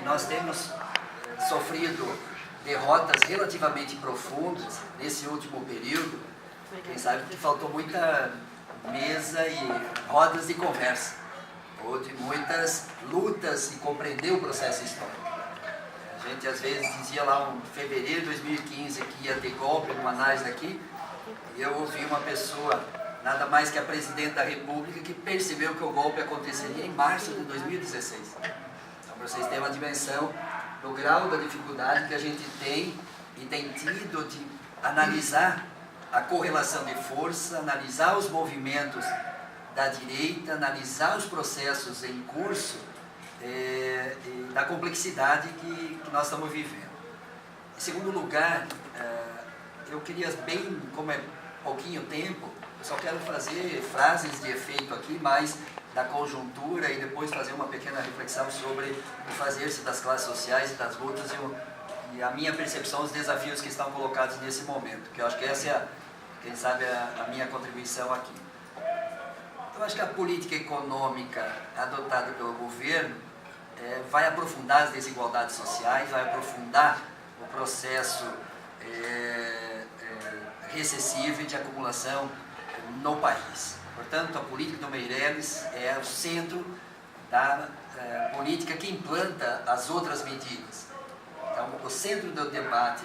nós temos sofrido derrotas relativamente profundas nesse último período. Quem sabe que faltou muita mesa e rodas de conversa, ou de muitas lutas em compreender o processo histórico. A gente às vezes dizia lá em fevereiro de 2015 que ia ter golpe, numa análise aqui, e eu ouvi uma pessoa, nada mais que a presidente da República, que percebeu que o golpe aconteceria em março de 2016. Então, para vocês terem uma dimensão do grau da dificuldade que a gente tem e tem tido de analisar a correlação de força, analisar os movimentos da direita, analisar os processos em curso e da complexidade que nós estamos vivendo. Em segundo lugar, eu queria bem, como é pouquinho tempo, eu só quero fazer frases de efeito aqui, mais da conjuntura, e depois fazer uma pequena reflexão sobre o fazer-se das classes sociais e das lutas e a minha percepção, os desafios que estão colocados nesse momento, que eu acho que essa é, quem sabe, a minha contribuição aqui. Eu acho que a política econômica adotada pelo governo vai aprofundar as desigualdades sociais, vai aprofundar o processo recessivo e de acumulação no país. Portanto, a política do Meirelles é o centro da política que implanta as outras medidas. Então, o centro do debate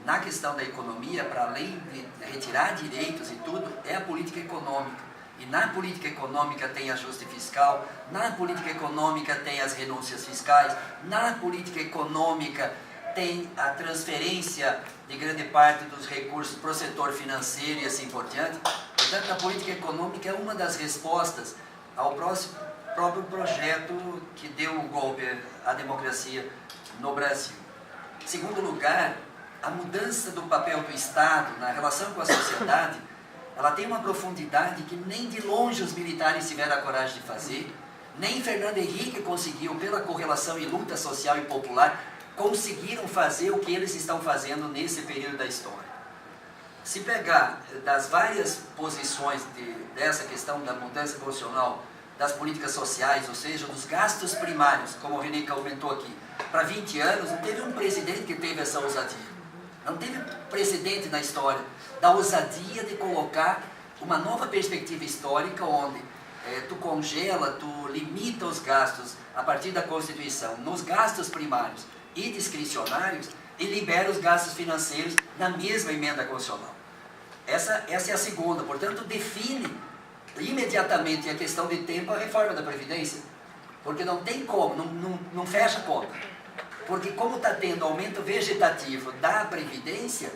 na questão da economia, para além de retirar direitos e tudo, é a política econômica. E na política econômica tem ajuste fiscal, na política econômica tem as renúncias fiscais, na política econômica tem a transferência de grande parte dos recursos para o setor financeiro e assim por diante. Portanto, a política econômica é uma das respostas ao próprio projeto que deu o golpe à democracia no Brasil. Em segundo lugar, a mudança do papel do Estado na relação com a sociedade, ela tem uma profundidade que nem de longe os militares tiveram a coragem de fazer, nem Fernando Henrique conseguiu, pela correlação e luta social e popular, conseguiram fazer o que eles estão fazendo nesse período da história. Se pegar das várias posições dessa questão da mudança emocional, das políticas sociais, ou seja, dos gastos primários, como o René comentou aqui, para 20 anos, não teve um presidente que teve essa ousadia. Não teve precedente na história da ousadia de colocar uma nova perspectiva histórica onde tu congela, tu limita os gastos a partir da Constituição nos gastos primários e discricionários e libera os gastos financeiros na mesma emenda constitucional. Essa é a segunda, portanto, define imediatamente a questão de tempo a reforma da Previdência, porque não tem como, não fecha a conta. Porque como está tendo aumento vegetativo da Previdência,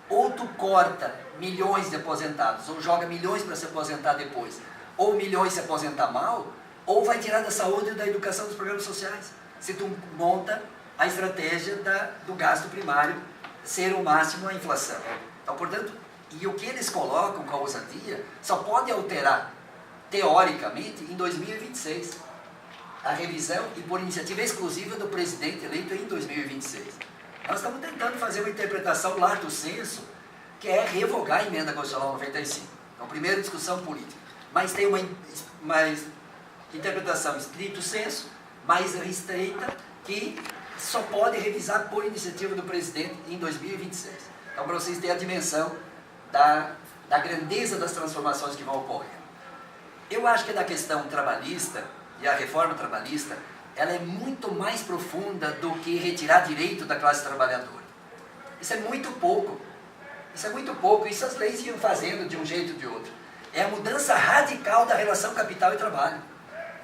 ou tu corta milhões de aposentados, ou joga milhões para se aposentar depois, ou milhões se aposentar mal, ou vai tirar da saúde e da educação dos programas sociais. Se tu monta a estratégia do gasto primário ser o máximo a inflação. Então, portanto, e o que eles colocam com a ousadia só pode alterar, teoricamente, em 2026. A revisão e por iniciativa exclusiva do presidente eleito em 2026. Nós estamos tentando fazer uma interpretação lato sensu, que é revogar a emenda constitucional 95. Então, primeira discussão política. Mas tem uma interpretação estrito sensu, mais restrita, que só pode revisar por iniciativa do presidente em 2026. Então, para vocês terem a dimensão da grandeza das transformações que vão ocorrer. Eu acho que da questão trabalhista, e a reforma trabalhista, ela é muito mais profunda do que retirar direito da classe trabalhadora. Isso é muito pouco. Isso é muito pouco. Isso as leis iam fazendo de um jeito ou de outro. É a mudança radical da relação capital e trabalho.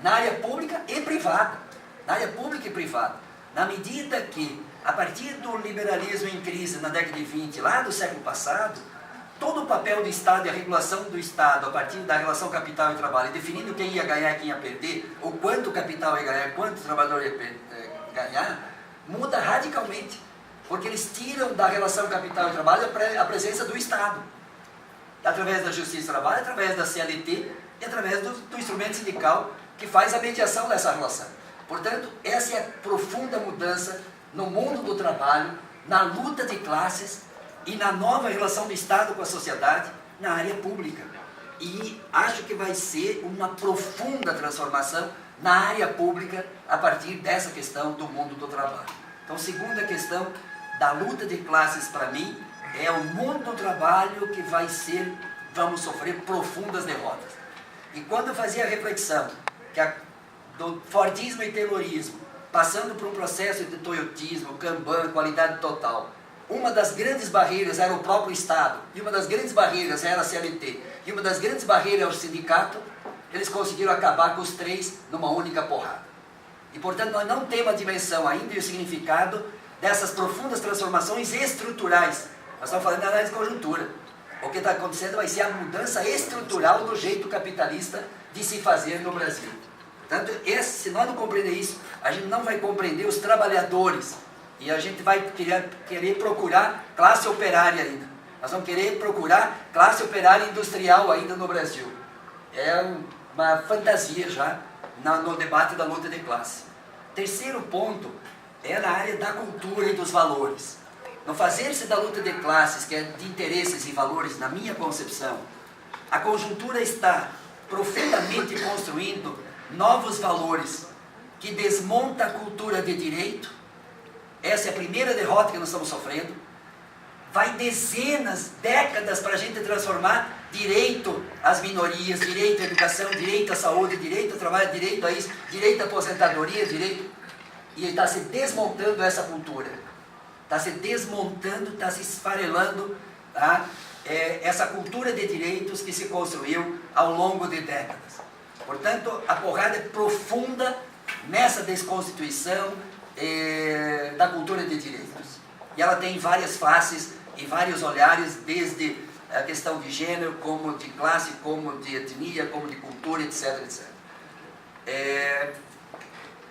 Na área pública e privada. Na área pública e privada. Na medida que, a partir do liberalismo em crise na década de 20, lá do século passado, todo o papel do Estado e a regulação do Estado a partir da relação capital e trabalho, definindo quem ia ganhar e quem ia perder, ou quanto o capital ia ganhar, quanto o trabalhador ia ganhar, muda radicalmente. Porque eles tiram da relação capital e trabalho a presença do Estado. Através da Justiça do Trabalho, através da CLT e através do instrumento sindical que faz a mediação dessa relação. Portanto, essa é a profunda mudança no mundo do trabalho, na luta de classes, e na nova relação do Estado com a sociedade na área pública. E acho que vai ser uma profunda transformação na área pública a partir dessa questão do mundo do trabalho. Então, segunda questão da luta de classes para mim é o mundo do trabalho que vamos sofrer profundas derrotas. E quando eu fazia a reflexão do Fordismo e Taylorismo, passando por um processo de toyotismo, Kanban, qualidade total, uma das grandes barreiras era o próprio Estado, e uma das grandes barreiras era a CLT, e uma das grandes barreiras era o sindicato. Eles conseguiram acabar com os três numa única porrada. E, portanto, nós não temos a dimensão ainda e o significado dessas profundas transformações estruturais. Nós estamos falando de análise de conjuntura. O que está acontecendo vai ser a mudança estrutural do jeito capitalista de se fazer no Brasil. Portanto, se nós não compreender isso, a gente não vai compreender os trabalhadores. E a gente vai querer procurar classe operária ainda. Nós vamos querer procurar classe operária industrial ainda no Brasil. É uma fantasia já no debate da luta de classe. Terceiro ponto é na área da cultura e dos valores. No fazer-se da luta de classes, que é de interesses e valores, na minha concepção, a conjuntura está profundamente construindo novos valores que desmonta a cultura de direito. Essa é a primeira derrota que nós estamos sofrendo. Vai dezenas, décadas para a gente transformar direito às minorias, direito à educação, direito à saúde, direito ao trabalho, direito a isso, direito à aposentadoria, e está se desmontando essa cultura. Está se desmontando, está se esfarelando, tá? Essa cultura de direitos que se construiu ao longo de décadas. Portanto, a porrada é profunda nessa desconstituição da cultura de direitos. E ela tem várias faces e vários olhares, desde a questão de gênero, como de classe, como de etnia, como de cultura, etc, etc.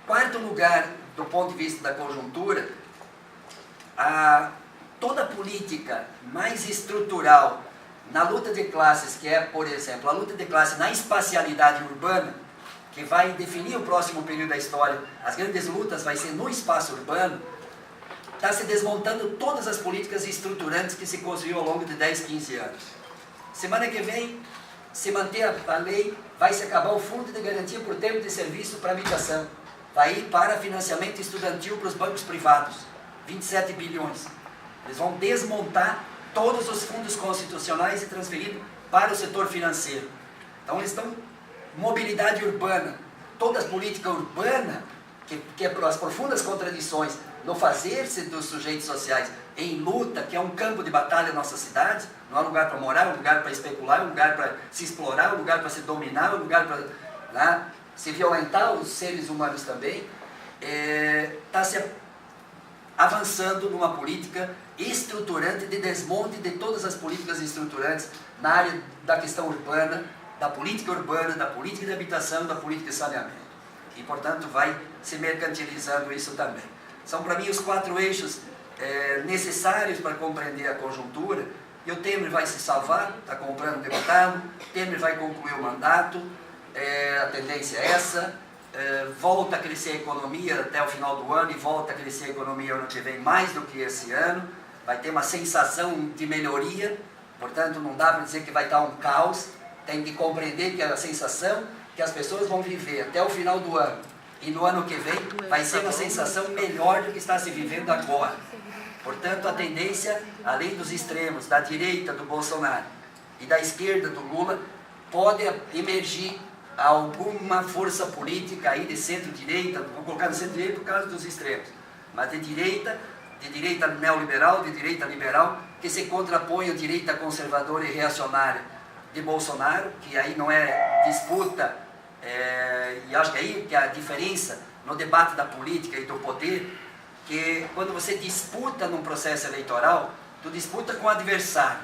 Quarto lugar, do ponto de vista da conjuntura, toda política mais estrutural na luta de classes, que é, por exemplo, a luta de classe na espacialidade urbana, que vai definir o próximo período da história, as grandes lutas vai ser no espaço urbano, está se desmontando todas as políticas estruturantes que se construíram ao longo de 10, 15 anos. Semana que vem, se manter a lei, vai se acabar o fundo de garantia por tempo de serviço para habitação. Vai ir para financiamento estudantil para os bancos privados, 27 bilhões. Eles vão desmontar todos os fundos constitucionais e transferir para o setor financeiro. Então eles estão, mobilidade urbana, toda a política urbana, que é as profundas contradições no fazer-se dos sujeitos sociais em luta, que é um campo de batalha na nossa cidade, não é um lugar para morar, é um lugar para especular, é um lugar para se explorar, é um lugar para se dominar, é um lugar para, né, se violentar os seres humanos também. Está se avançando numa política estruturante de desmonte de todas as políticas estruturantes na área da questão urbana, da política de habitação, da política de saneamento. E, portanto, vai se mercantilizando isso também. São, para mim, os 4 eixos necessários para compreender a conjuntura. E o Temer vai se salvar, está comprando deputado, Temer vai concluir o mandato, a tendência é essa, volta a crescer a economia até o final do ano e volta a crescer a economia ano que vem mais do que esse ano, vai ter uma sensação de melhoria, portanto não dá para dizer que vai estar um caos, tem que compreender que é a sensação que as pessoas vão viver até o final do ano e no ano que vem vai ser uma sensação melhor do que está se vivendo agora. Portanto, a tendência, além dos extremos, da direita do Bolsonaro e da esquerda do Lula, pode emergir alguma força política aí de centro-direita, vou colocar no centro-direita por causa dos extremos, mas de direita neoliberal, de direita liberal, que se contrapõe à direita conservadora e reacionária de Bolsonaro, que aí não é disputa, e acho que aí que a diferença no debate da política e do poder, que quando você disputa num processo eleitoral, tu disputa com o adversário.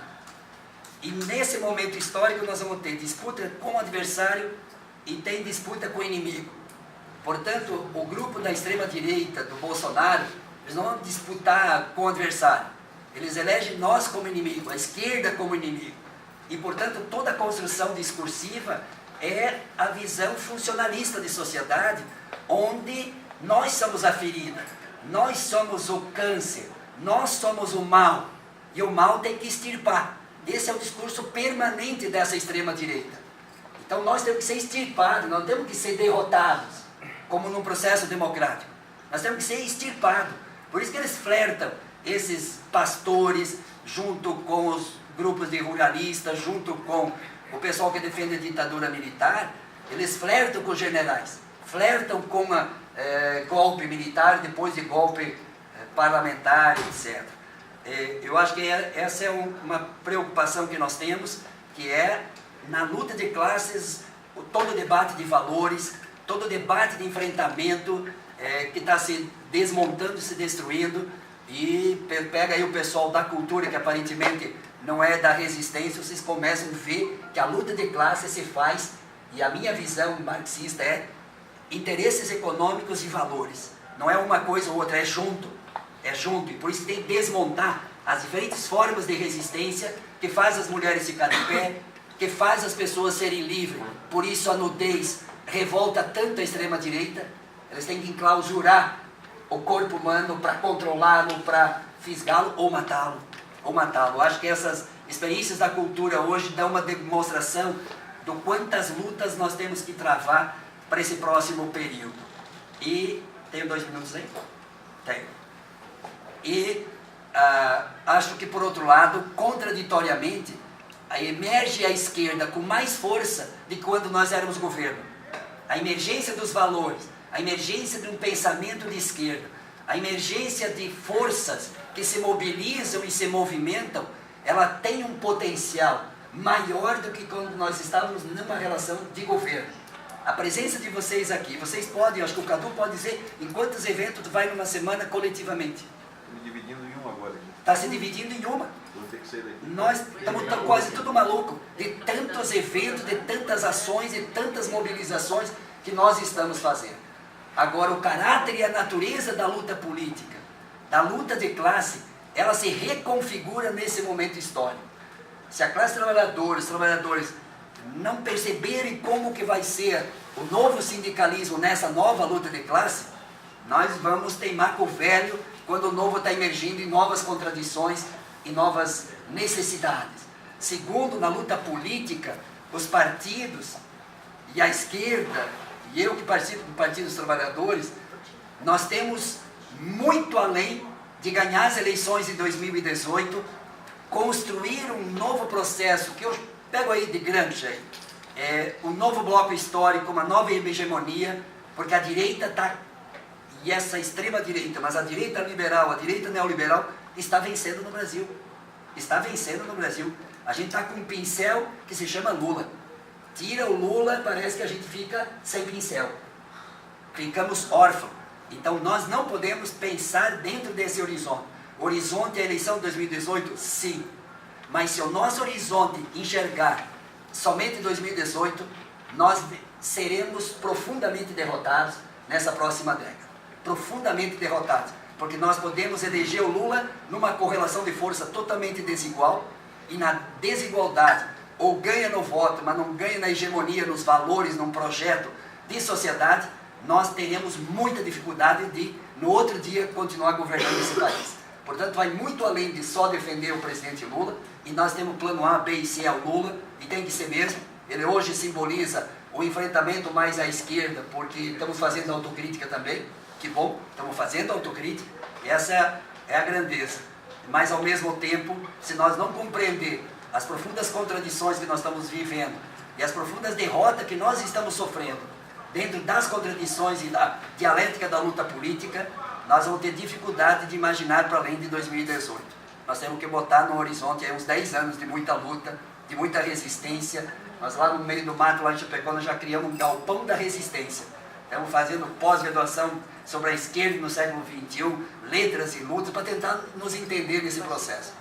E nesse momento histórico nós vamos ter disputa com o adversário e tem disputa com o inimigo. Portanto, o grupo da extrema-direita, do Bolsonaro, eles não vão disputar com o adversário. Eles elegem nós como inimigo, a esquerda como inimigo. E, portanto, toda a construção discursiva é a visão funcionalista de sociedade, onde nós somos a ferida, nós somos o câncer, nós somos o mal, e o mal tem que extirpar. Esse é o discurso permanente dessa extrema-direita. Então nós temos que ser extirpados, não temos que ser derrotados. como num processo democrático. Nós temos que ser extirpados. Por isso que eles flertam, esses pastores, junto com os grupos de ruralistas, junto com o pessoal que defende a ditadura militar, eles flertam com os generais, flertam com golpe militar, depois de golpe parlamentar, etc. Eu acho que essa é uma preocupação que nós temos, que é na luta de classes, todo o debate de valores, todo o debate de enfrentamento que está se desmontando, se destruindo, e pega aí o pessoal da cultura, que aparentemente não é da resistência, vocês começam a ver que a luta de classe se faz, e a minha visão marxista é interesses econômicos e valores. Não é uma coisa ou outra, é junto, e por isso tem que desmontar as diferentes formas de resistência que faz as mulheres ficarem em pé, que faz as pessoas serem livres. Por isso a nudez revolta tanto a extrema-direita. Eles têm que enclausurar o corpo humano para controlá-lo, para fisgá-lo ou matá-lo. Acho que essas experiências da cultura hoje dão uma demonstração do quantas lutas nós temos que travar para esse próximo período. E tenho 2 minutos aí? Tenho. E acho que, por outro lado, contraditoriamente, emerge a esquerda com mais força de quando nós éramos governo. A emergência dos valores, a emergência de um pensamento de esquerda, a emergência de forças que se mobilizam e se movimentam, ela tem um potencial maior do que quando nós estávamos numa relação de governo. A presença de vocês aqui, vocês podem, acho que o Cadu pode dizer, em quantos eventos tu vai numa semana coletivamente? Estou me dividindo em uma agora. Está se dividindo em uma. Vou ter que sair daqui. Nós estamos quase tudo maluco de tantos eventos, de tantas ações, de tantas mobilizações que nós estamos fazendo. Agora, o caráter e a natureza da luta política, da luta de classe, ela se reconfigura nesse momento histórico. Se a classe trabalhadora, os trabalhadores não perceberem como que vai ser o novo sindicalismo nessa nova luta de classe, nós vamos teimar com o velho quando o novo está emergindo em novas contradições e novas necessidades. Segundo, na luta política, os partidos e a esquerda, e eu que participo do Partido dos Trabalhadores, nós temos muito além de ganhar as eleições em 2018, construir um novo processo, que eu pego aí de Gramsci, um novo bloco histórico, uma nova hegemonia, porque a direita está, e essa extrema direita, mas a direita liberal, a direita neoliberal, está vencendo no Brasil. Está vencendo no Brasil. A gente está com um pincel que se chama Lula. Tira o Lula, parece que a gente fica sem pincel. Ficamos órfãos. Então nós não podemos pensar dentro desse horizonte. Horizonte é a eleição de 2018? Sim. Mas se o nosso horizonte enxergar somente 2018, nós seremos profundamente derrotados nessa próxima década. Profundamente derrotados. Porque nós podemos eleger o Lula numa correlação de força totalmente desigual, e na desigualdade, ou ganha no voto, mas não ganha na hegemonia, nos valores, num projeto de sociedade, nós teremos muita dificuldade de, no outro dia, continuar governando esse país. Portanto, vai muito além de só defender o presidente Lula, e nós temos plano A, B e C ao Lula, e tem que ser mesmo. Ele hoje simboliza o enfrentamento mais à esquerda, porque estamos fazendo autocrítica também. Que bom, estamos fazendo autocrítica, essa é a grandeza. Mas ao mesmo tempo, se nós não compreender as profundas contradições que nós estamos vivendo e as profundas derrotas que nós estamos sofrendo dentro das contradições e da dialética da luta política, nós vamos ter dificuldade de imaginar para além de 2018. Nós temos que botar no horizonte aí uns 10 anos de muita luta, de muita resistência. Nós lá no meio do mato, lá em Chapecó, já criamos um galpão da resistência. Estamos fazendo pós-graduação sobre a esquerda no século XXI, letras e lutas, para tentar nos entender nesse processo.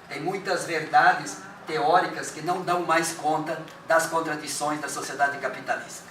Tem muitas verdades teóricas que não dão mais conta das contradições da sociedade capitalista.